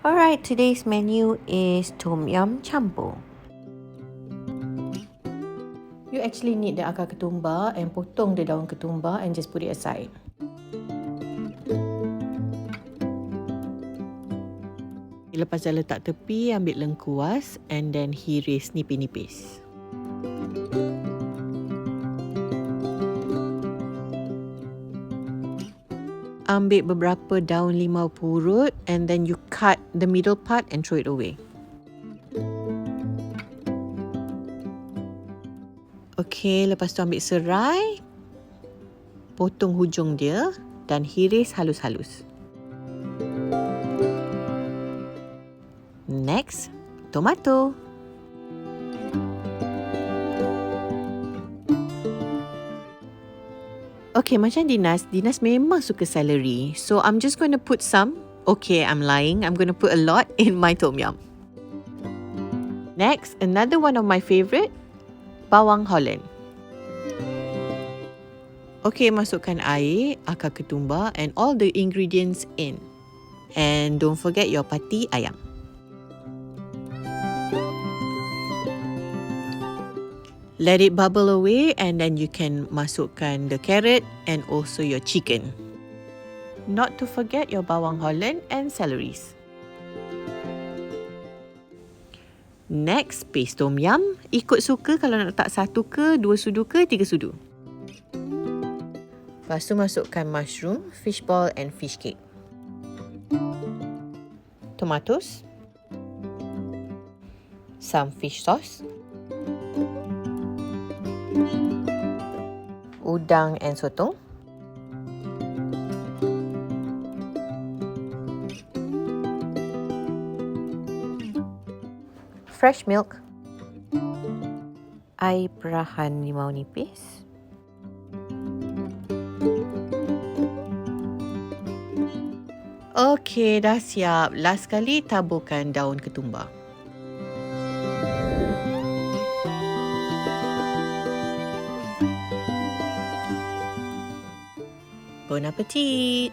Alright, today's menu is TomYam campur. You actually need the akar ketumbar and potong the daun ketumbar and just put it aside. Lepas dah letak tepi, ambil lengkuas and then hiris nipis-nipis. Ambil beberapa daun limau purut and then you cut the middle part and throw it away. Okey, lepas tu ambil serai, potong hujung dia dan hiris halus-halus. Next, tomato. Okay, macam Dynas memang suka celery. So, I'm just going to put some. Okay, I'm lying. I'm going to put a lot in my TomYam. Next, another one of my favourite, bawang Holland. Okay, masukkan air, akar ketumbar and all the ingredients in. And don't forget your pati ayam. Let it bubble away and then you can masukkan the carrot and also your chicken. Not to forget your bawang Holland and celeries. Next, paste TomYam. Ikut suka kalau nak letak 1 ke, 2 sudu ke, 3 sudu. Lepas tu masukkan mushroom, fish ball and fish cake. Tomatoes. Some fish sauce. Udang and sotong. Fresh milk. Air perahan limau nipis. Okey, dah siap. Last sekali taburkan daun ketumbar. Bon appetit!